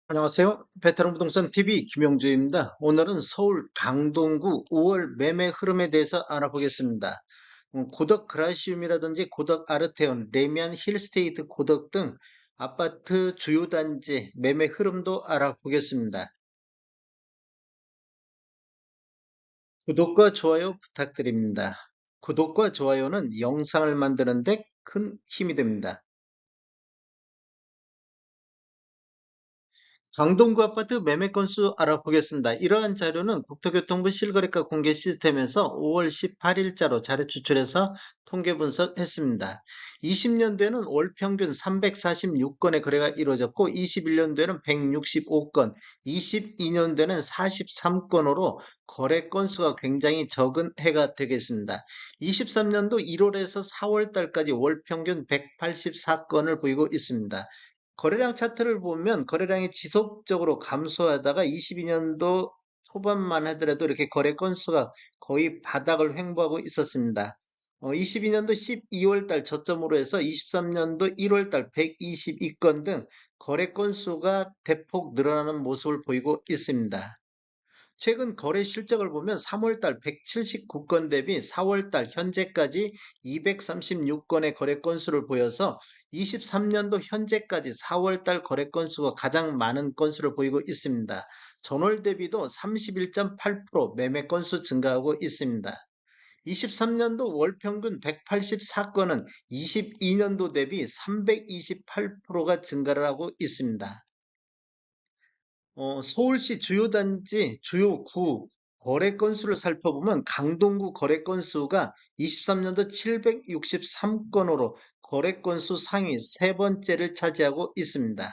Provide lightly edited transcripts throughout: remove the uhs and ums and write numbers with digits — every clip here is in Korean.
안녕하세요. 베테랑 부동산 TV 김영주입니다. 오늘은 서울 강동구 5월 매매 흐름에 대해서 알아보겠습니다. 고덕 그라시움이라든지 고덕 아르테온, 레미안 힐스테이트 고덕 등 아파트 주요 단지 매매 흐름도 알아보겠습니다. 구독과 좋아요 부탁드립니다. 구독과 좋아요는 영상을 만드는 데 큰 힘이 됩니다. 강동구 아파트 매매 건수 알아보겠습니다. 이러한 자료는 국토교통부 실거래가 공개 시스템에서 5월 18일자로 자료 추출해서 통계 분석했습니다. 20년도에는 월 평균 346건의 거래가 이루어졌고 21년도에는 165건, 22년도에는 43건으로 거래 건수가 굉장히 적은 해가 되겠습니다. 23년도 1월에서 4월 달까지 월 평균 184건을 보이고 있습니다. 거래량 차트를 보면 거래량이 지속적으로 감소하다가 22년도 초반만 하더라도 이렇게 거래 건수가 거의 바닥을 횡보하고 있었습니다. 22년도 12월 달 저점으로 해서 23년도 1월 달 122건 등 거래 건수가 대폭 늘어나는 모습을 보이고 있습니다. 최근 거래 실적을 보면 3월달 179건 대비 4월달 현재까지 236건의 거래 건수를 보여서 23년도 현재까지 4월달 거래 건수가 가장 많은 건수를 보이고 있습니다. 전월 대비도 31.8% 매매 건수 증가하고 있습니다. 23년도 월 평균 184건은 22년도 대비 328%가 증가를 하고 있습니다. 서울시 주요 단지, 주요 구 거래 건수를 살펴보면 강동구 거래 건수가 23년도 763건으로 거래 건수 상위 세 번째를 차지하고 있습니다.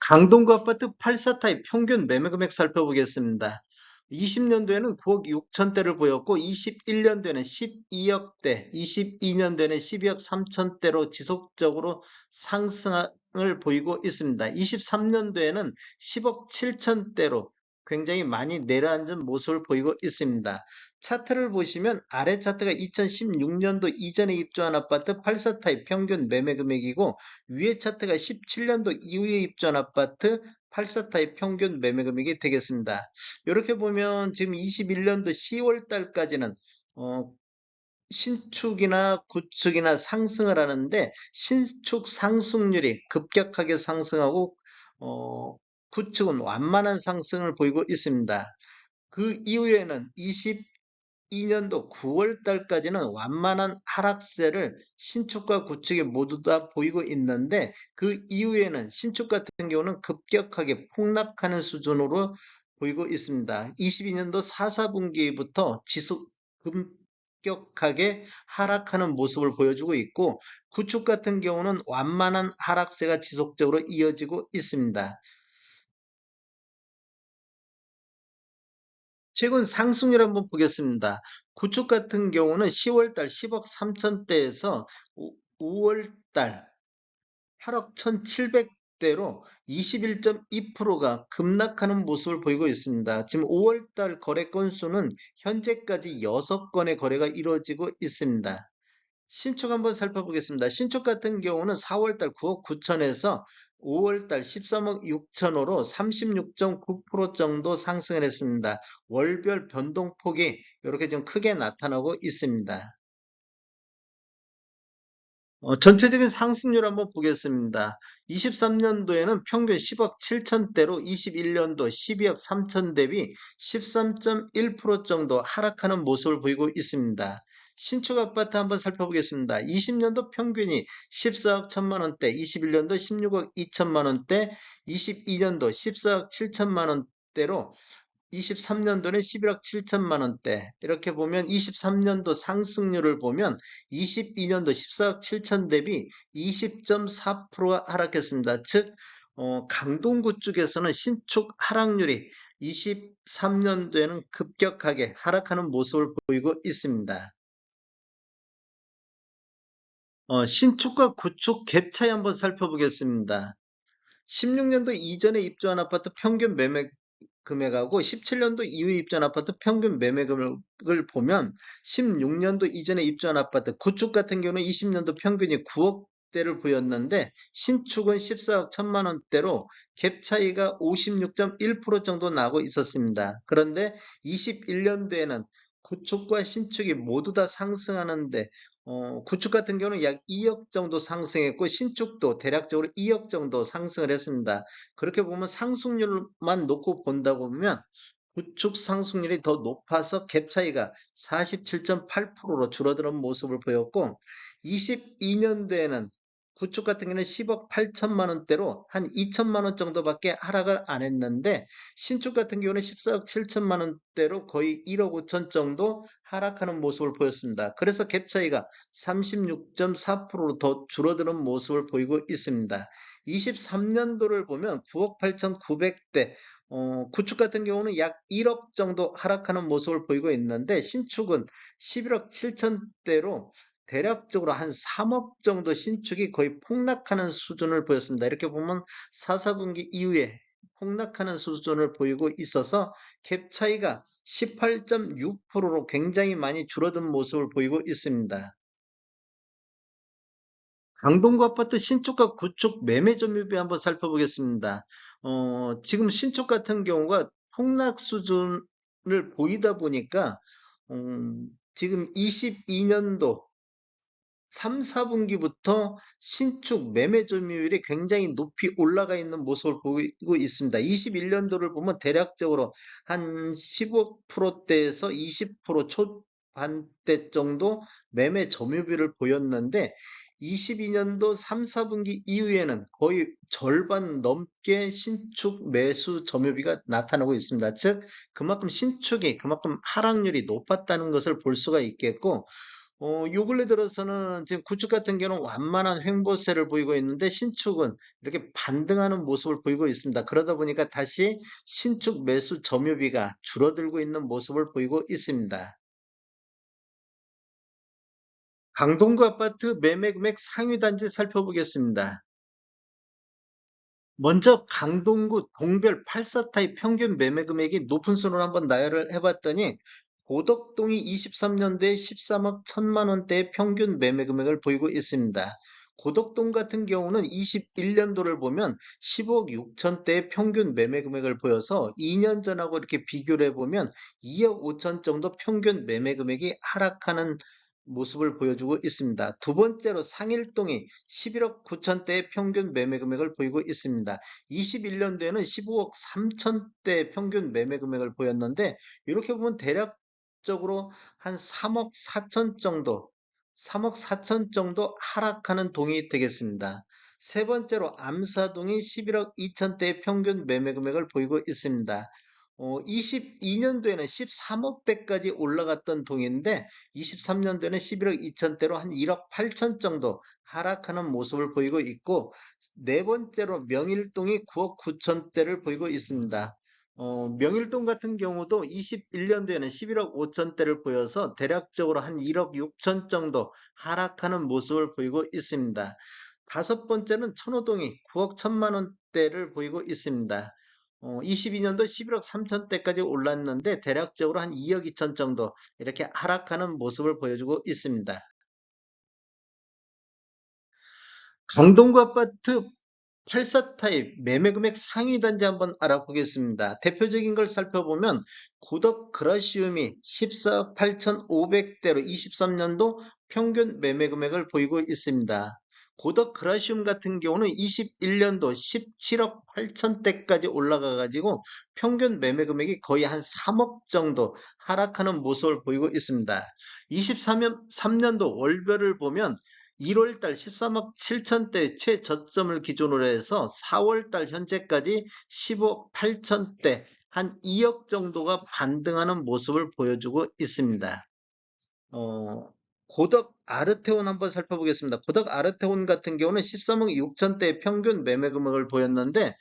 강동구 아파트 84타입 평균 매매 금액 살펴보겠습니다. 20년도에는 9억 6천대를 보였고 21년도에는 12억대, 22년도에는 12억 3천대로 지속적으로 상승을 보이고 있습니다. 23년도에는 10억 7천대로 굉장히 많이 내려앉은 모습을 보이고 있습니다. 차트를 보시면 아래 차트가 2016년도 이전에 입주한 아파트 84타입 평균 매매 금액이고 위에 차트가 17년도 이후에 입주한 아파트 84타입 평균 매매 금액이 되겠습니다. 이렇게 보면 지금 21년도 10월 달까지는 신축이나 구축이나 상승을 하는데 신축 상승률이 급격하게 상승하고 구축은 완만한 상승을 보이고 있습니다. 그 이후에는 22년도 9월 달까지는 완만한 하락세를 신축과 구축이 모두 다 보이고 있는데 그 이후에는 신축 같은 경우는 급격하게 폭락하는 수준으로 보이고 있습니다. 22년도 4, 4분기부터 지속 급격하게 하락하는 모습을 보여주고 있고 구축 같은 경우는 완만한 하락세가 지속적으로 이어지고 있습니다. 최근 상승률 한번 보겠습니다. 구축 같은 경우는 10월달 10억 3천대에서 5월달 8억 1,700대로 21.2%가 급락하는 모습을 보이고 있습니다. 지금 5월달 거래 건수는 현재까지 6건의 거래가 이루어지고 있습니다. 신축 한번 살펴보겠습니다. 신축 같은 경우는 4월달 9억 9천에서 5월달 13억 6천으로 36.9% 정도 상승을 했습니다. 월별 변동폭이 이렇게 좀 크게 나타나고 있습니다. 전체적인 상승률 한번 보겠습니다. 23년도에는 평균 10억 7천대로 21년도 12억 3천 대비 13.1% 정도 하락하는 모습을 보이고 있습니다. 신축 아파트 한번 살펴보겠습니다. 20년도 평균이 14억 1천만 원대, 21년도 16억 2천만 원대, 22년도 14억 7천만 원대로 23년도는 11억 7천만 원대. 이렇게 보면 23년도 상승률을 보면 22년도 14억 7천 대비 20.4%가 하락했습니다. 즉, 강동구 쪽에서는 신축 하락률이 23년도에는 급격하게 하락하는 모습을 보이고 있습니다. 신축과 구축 갭 차이 한번 살펴보겠습니다. 16년도 이전에 입주한 아파트 평균 매매 금액하고 17년도 이후에 입주한 아파트 평균 매매 금액을 보면 16년도 이전에 입주한 아파트 구축 같은 경우는 20년도 평균이 9억 원대를 보였는데 신축은 14억 1천만 원대로 갭 차이가 56.1% 정도 나고 있었습니다. 그런데 21년도에는 구축과 신축이 모두 다 상승하는데 구축 같은 경우는 약 2억 정도 상승했고 신축도 대략적으로 2억 정도 상승을 했습니다. 그렇게 보면 상승률만 놓고 본다고 보면 구축 상승률이 더 높아서 갭 차이가 47.8%로 줄어드는 모습을 보였고 22년도에는 구축 같은 경우는 10억 8천만 원대로 한 2천만 원 정도밖에 하락을 안 했는데 신축 같은 경우는 14억 7천만 원대로 거의 1억 5천 정도 하락하는 모습을 보였습니다. 그래서 갭 차이가 36.4%로 더 줄어드는 모습을 보이고 있습니다. 23년도를 보면 9억 8,900대 구축 같은 경우는 약 1억 정도 하락하는 모습을 보이고 있는데 신축은 11억 7천대로 대략적으로 한 3억 정도 신축이 거의 폭락하는 수준을 보였습니다. 이렇게 보면 4, 4분기 이후에 폭락하는 수준을 보이고 있어서 갭 차이가 18.6%로 굉장히 많이 줄어든 모습을 보이고 있습니다. 강동구 아파트 신축과 구축 매매 점유비 한번 살펴보겠습니다. 지금 신축 같은 경우가 폭락 수준을 보이다 보니까 지금 22년도 3, 4분기부터 신축 매매 점유율이 굉장히 높이 올라가 있는 모습을 보이고 있습니다. 21년도를 보면 대략적으로 한 15%대에서 20% 초반대 정도 매매 점유율을 보였는데 22년도 3, 4분기 이후에는 거의 절반 넘게 신축 매수 점유비가 나타나고 있습니다. 즉 그만큼 신축이 그만큼 하락률이 높았다는 것을 볼 수가 있겠고 요 근래 들어서는 지금 구축 같은 경우는 완만한 횡보세를 보이고 있는데 신축은 이렇게 반등하는 모습을 보이고 있습니다. 그러다 보니까 다시 신축 매수 점유비가 줄어들고 있는 모습을 보이고 있습니다. 강동구 아파트 매매 금액 상위 단지 살펴보겠습니다. 먼저 강동구 동별 84타입 평균 매매 금액이 높은 순으로 한번 나열을 해봤더니 고덕동이 23년도에 13억 1천만 원대의 평균 매매 금액을 보이고 있습니다. 고덕동 같은 경우는 21년도를 보면 15억 6천대의 평균 매매 금액을 보여서 2년 전하고 이렇게 비교를 해보면 2억 5천 정도 평균 매매 금액이 하락하는 모습을 보여주고 있습니다. 두 번째로 상일동이 11억 9천대의 평균 매매 금액을 보이고 있습니다. 21년도에는 15억 3천대 평균 매매 금액을 보였는데 이렇게 보면 대략적으로 한 3억 4천 정도 3억 4천 정도 하락하는 동이 되겠습니다. 세 번째로 암사동이 11억 2천대의 평균 매매 금액을 보이고 있습니다. 22년도에는 13억대까지 올라갔던 동인데 23년도에는 11억 2천대로 한 1억 8천 정도 하락하는 모습을 보이고 있고 네 번째로 명일동이 9억 9천대를 보이고 있습니다. 명일동 같은 경우도 21년도에는 11억 5천대를 보여서 대략적으로 한 1억 6천 정도 하락하는 모습을 보이고 있습니다. 다섯 번째는 천호동이 9억 1천만 원대를 보이고 있습니다. 22년도 11억 3천대까지 올랐는데 대략적으로 한 2억 2천 정도 이렇게 하락하는 모습을 보여주고 있습니다. 강동구 아파트 84 타입 매매 금액 상위 단지 한번 알아보겠습니다. 대표적인 걸 살펴보면 고덕 그라시움이 14억 8,500대로 23년도 평균 매매 금액을 보이고 있습니다. 고덕 그라시움 같은 경우는 21년도 17억 8천대까지 올라가 가지고 평균 매매 금액이 거의 한 3억 정도 하락하는 모습을 보이고 있습니다. 23년도 월별을 보면 1월달 13억 7천대 최저점을 기준으로 해서 4월달 현재까지 15억 8천대 한 2억 정도가 반등하는 모습을 보여주고 있습니다. 어, 고덕 아르테온 한번 살펴보겠습니다. 고덕 아르테온 같은 경우는 13억 6천대의 평균 매매 금액을 보였는데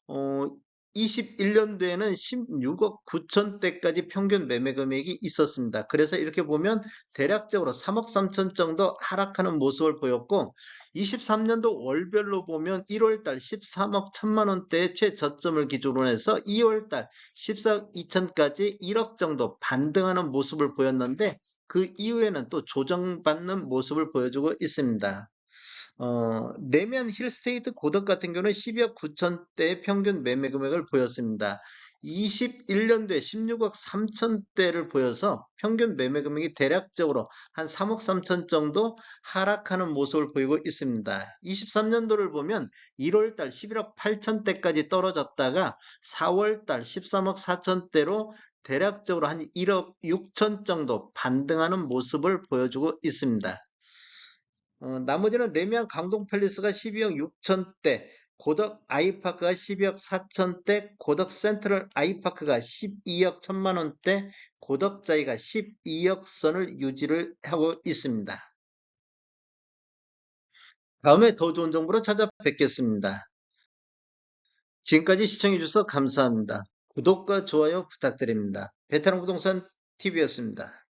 어, 21년도에는 16억 9천대까지 평균 매매 금액이 있었습니다. 그래서 이렇게 보면 대략적으로 3억 3천 정도 하락하는 모습을 보였고 23년도 월별로 보면 1월달 13억 1천만 원대의 최저점을 기준으로 해서 2월달 14억 2천까지 1억 정도 반등하는 모습을 보였는데 그 이후에는 또 조정받는 모습을 보여주고 있습니다. 내면 힐스테이트 고덕 같은 경우는 12억 9천대의 평균 매매 금액을 보였습니다. 21년도에 16억 3천대를 보여서 평균 매매 금액이 대략적으로 한 3억 3천 정도 하락하는 모습을 보이고 있습니다. 23년도를 보면 1월달 11억 8천대까지 떨어졌다가 4월달 13억 4천대로 대략적으로 한 1억 6천 정도 반등하는 모습을 보여주고 있습니다. 나머지는 레미안 강동 팰리스가 12억 6천대, 고덕 아이파크가 12억 4천대, 고덕 센트럴 아이파크가 12억 1천만 원대, 고덕자이가 12억 선을 유지를 하고 있습니다. 다음에 더 좋은 정보로 찾아뵙겠습니다. 지금까지 시청해주셔서 감사합니다. 구독과 좋아요 부탁드립니다. 베테랑 부동산 TV였습니다.